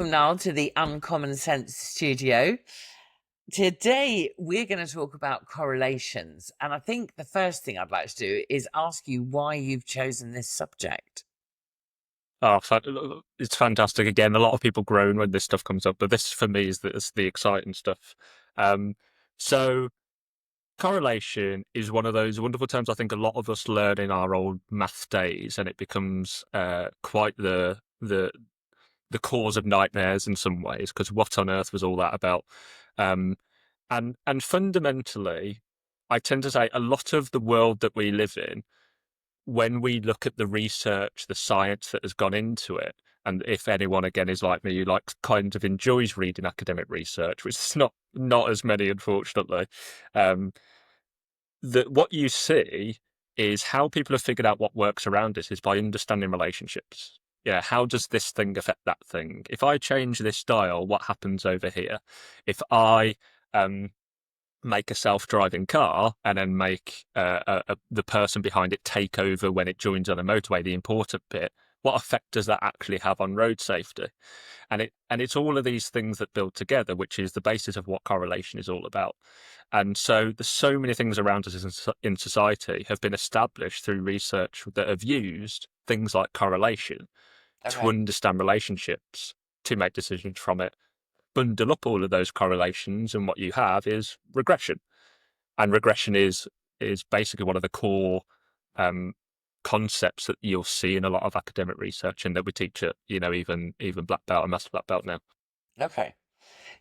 Now to the Uncommon Sense studio. Today we're going to talk about correlations, and I think the first thing I'd like to do is ask you why you've chosen this subject. Oh, it's fantastic. Again, a lot of people groan when this stuff comes up, but this for me is the exciting stuff. Um, so correlation is one of those wonderful terms I think a lot of us learn in our old math days, and it becomes quite the cause of nightmares in some ways, because what on earth was all that about? Um, and fundamentally, I tend to say a lot of the world that we live in, when we look at the research, the science that has gone into it, and if anyone again is like me, who likes kind of enjoys reading academic research, which is not as many, unfortunately, um, that what you see is how people have figured out what works around us is by understanding relationships. Yeah, how does this thing affect that thing? If I change this dial, what happens over here? If I make a self-driving car and then make the person behind it take over when it joins on a motorway, the important bit, what effect does that actually have on road safety? And it's all of these things that build together, which is the basis of what correlation is all about. And so there's so many things around us in society have been established through research that have used things like correlation to Okay. understand relationships, to make decisions from it, bundle up all of those correlations, and what you have is regression. And regression is basically one of the core um, concepts that you'll see in a lot of academic research, and that we teach at even black belt and master black belt now. Okay.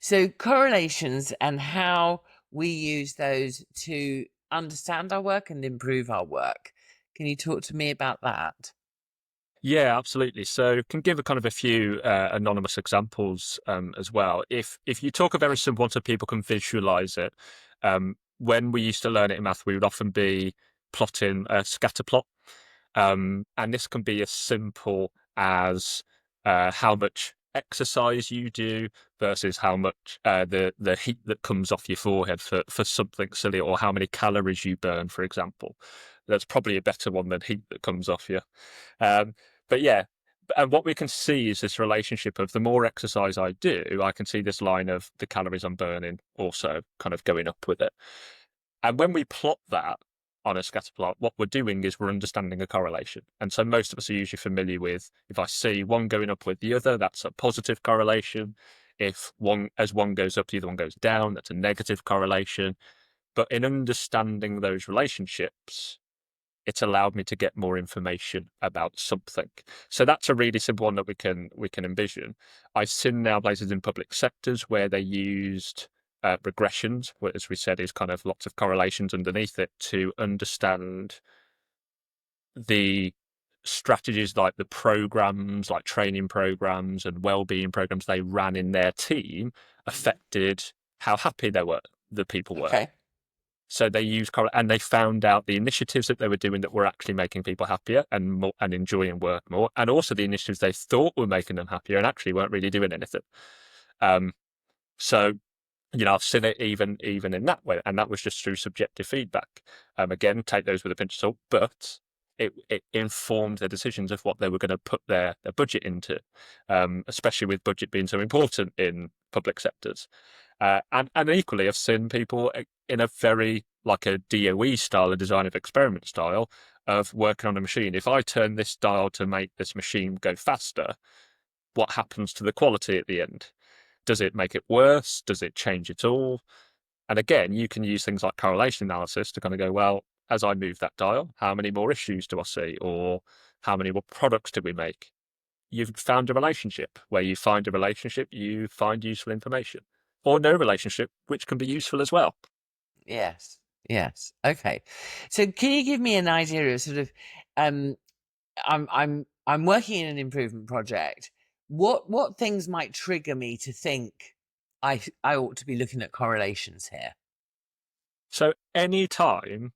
So correlations and how we use those to understand our work and improve our work. Can you talk to me about that? Yeah, absolutely. So can give a kind of a few anonymous examples as well. If you talk a very simple one so people can visualize it, when we used to learn it in math, we would often be plotting a scatter plot. And this can be as simple as how much exercise you do versus how much the heat that comes off your forehead for something silly, or how many calories you burn, for example. That's probably a better one than heat that comes off you. Um, but yeah, and what we can see is this relationship of the more exercise I do, I can see this line of the calories I'm burning also kind of going up with it. And when we plot that on a scatter plot, what we're doing is we're understanding a correlation. And so most of us are usually familiar with, if I see one going up with the other, that's a positive correlation. If one goes up, the other one goes down, that's a negative correlation. But in understanding those relationships, it's allowed me to get more information about something. So that's a really simple one that we can envision. I've seen now places in public sectors where they used regressions, which, as we said, is kind of lots of correlations underneath it to understand the strategies, like the programs, like training programs and well-being programs they ran in their team, affected how happy the people were. Okay. So they used and they found out the initiatives that they were doing that were actually making people happier and more and enjoying work more, and also the initiatives they thought were making them happier and actually weren't really doing anything. Um, so I've seen it even in that way, and that was just through subjective feedback. Again, take those with a pinch of salt, but it informed their decisions of what they were going to put their budget into, especially with budget being so important in public sectors. And equally, I've seen people in a very like a DOE style, a design of experiment style, of working on a machine. If I turn this dial to make this machine go faster, what happens to the quality at the end? Does it make it worse? Does it change it all? And again, you can use things like correlation analysis to kind of go, well, as I move that dial, how many more issues do I see? Or how many more products do we make? You've found a relationship. Where you find a relationship, you find useful information. Or no relationship, which can be useful as well. Yes. Yes. Okay. So can you give me an idea of sort of um I'm working in an improvement project. What things might trigger me to think I ought to be looking at correlations here? So any time,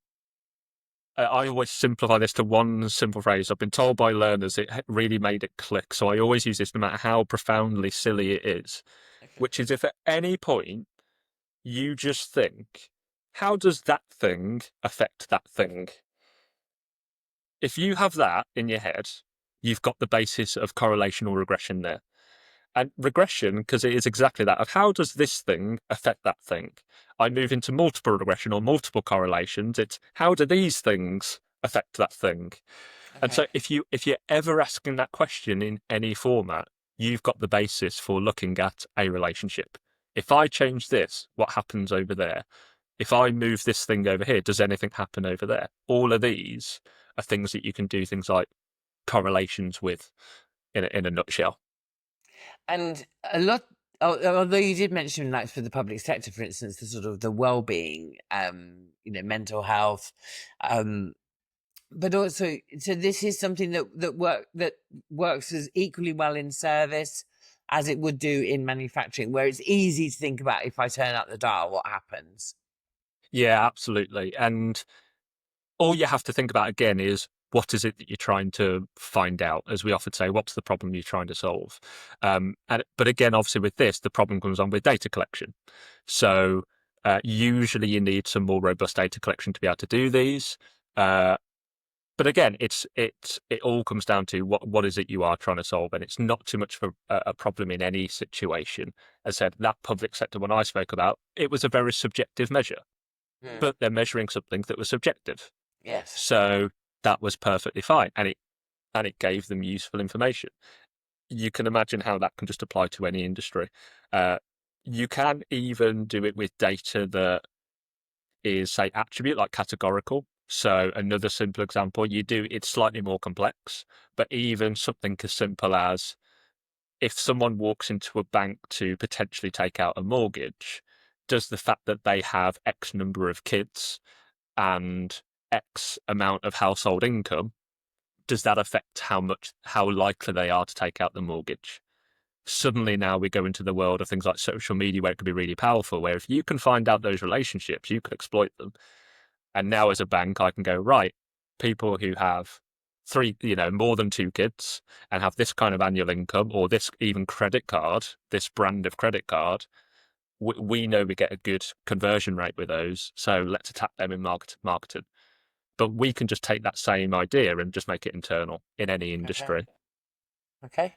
I always simplify this to one simple phrase. I've been told by learners it really made it click. So I always use this no matter how profoundly silly it is, Okay. which is if at any point you just think, how does that thing affect that thing? If you have that in your head, you've got the basis of correlation or regression there. And regression, because it is exactly that, of how does this thing affect that thing? I move into multiple regression or multiple correlations. It's how do these things affect that thing? And Okay. so if you're ever asking that question in any format, you've got the basis for looking at a relationship. If I change this, what happens over there? If I move this thing over here, does anything happen over there? All of these are things that you can do things like correlations with in a nutshell. And a lot, although you did mention, like for the public sector, for instance, the sort of the well-being, mental health, um, but also, so this is something that works as equally well in service as it would do in manufacturing, where it's easy to think about if I turn up the dial, what happens. Yeah, absolutely. And all you have to think about again is what is it that you're trying to find out? As we often say, what's the problem you're trying to solve? But again, obviously, with this, the problem comes on with data collection. So usually, you need some more robust data collection to be able to do these. But again, it all comes down to what is it you are trying to solve, and it's not too much of a problem in any situation. As I said, that public sector one I spoke about, it was a very subjective measure, Hmm. but they're measuring something that was subjective. Yes. So that was perfectly fine, and it gave them useful information. You can imagine how that can just apply to any industry. You can even do it with data that is, say, attribute, like categorical. So another simple example, it's slightly more complex, but even something as simple as if someone walks into a bank to potentially take out a mortgage, does the fact that they have X number of kids and X amount of household income, does that affect how likely they are to take out the mortgage? Suddenly now we go into the world of things like social media where it could be really powerful, where if you can find out those relationships, you can exploit them. And now as a bank, I can go, right, people who have more than two kids and have this kind of annual income or this even credit card, this brand of credit card, we know we get a good conversion rate with those. So let's attack them in marketing. But we can just take that same idea and just make it internal in any Okay. industry. Okay.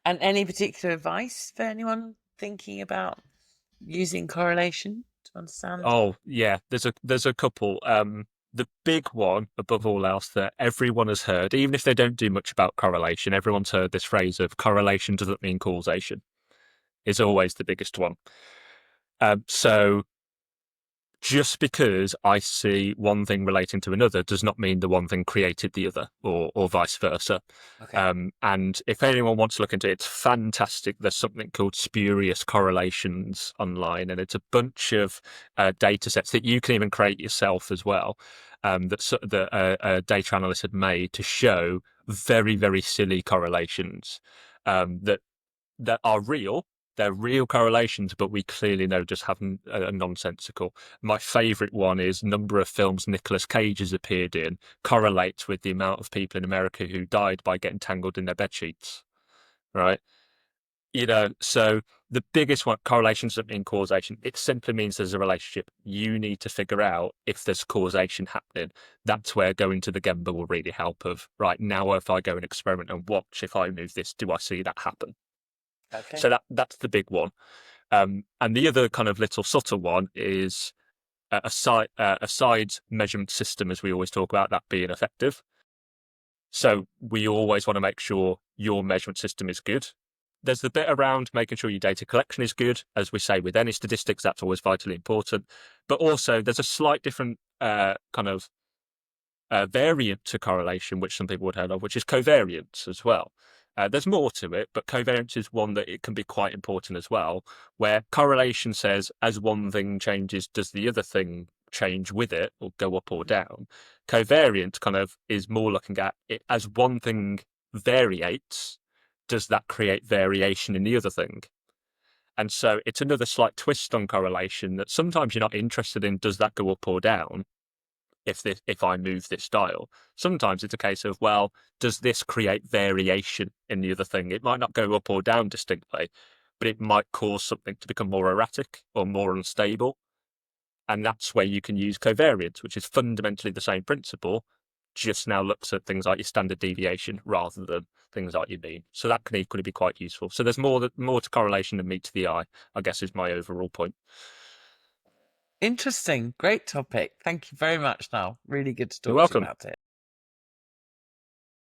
And any particular advice for anyone thinking about using correlation to understand? Oh yeah, there's a couple. The big one above all else that everyone has heard, even if they don't do much about correlation, everyone's heard this phrase of correlation doesn't mean causation, is always the biggest one. So just because I see one thing relating to another does not mean the one thing created the other, or vice versa. Okay. And if anyone wants to look into it, it's fantastic. There's something called spurious correlations online, and it's a bunch of data sets that you can even create yourself as well, that a data analyst had made to show very, very silly correlations that are real. They're real correlations, but we clearly know just have a nonsensical. My favourite one is number of films Nicolas Cage has appeared in correlates with the amount of people in America who died by getting tangled in their bed sheets. Right? So the biggest one, correlation doesn't mean causation. It simply means there's a relationship. You need to figure out if there's causation happening. That's where going to the Gemba will really help. Of right now, if I go and experiment and watch, if I move this, do I see that happen? Okay. So that's the big one. And the other kind of little subtle one is a side measurement system, as we always talk about, that being effective. So we always want to make sure your measurement system is good. There's the bit around making sure your data collection is good. As we say with any statistics, that's always vitally important. But also there's a slight different kind of variant to correlation, which some people would have heard of, which is covariance as well. There's more to it, but covariance is one that it can be quite important as well, where correlation says as one thing changes, does the other thing change with it or go up or down? Covariant kind of is more looking at it as one thing variates, does that create variation in the other thing? And so it's another slight twist on correlation that sometimes you're not interested in, does that go up or down? If I move this dial. Sometimes it's a case of, well, does this create variation in the other thing? It might not go up or down distinctly, but it might cause something to become more erratic or more unstable. And that's where you can use covariance, which is fundamentally the same principle, just now looks at things like your standard deviation rather than things like your mean. So that can equally be quite useful. So there's more to correlation than meets the eye, I guess, is my overall point. Interesting. Great topic. Thank you very much, Niall. Really good to You're talk to you welcome. about it.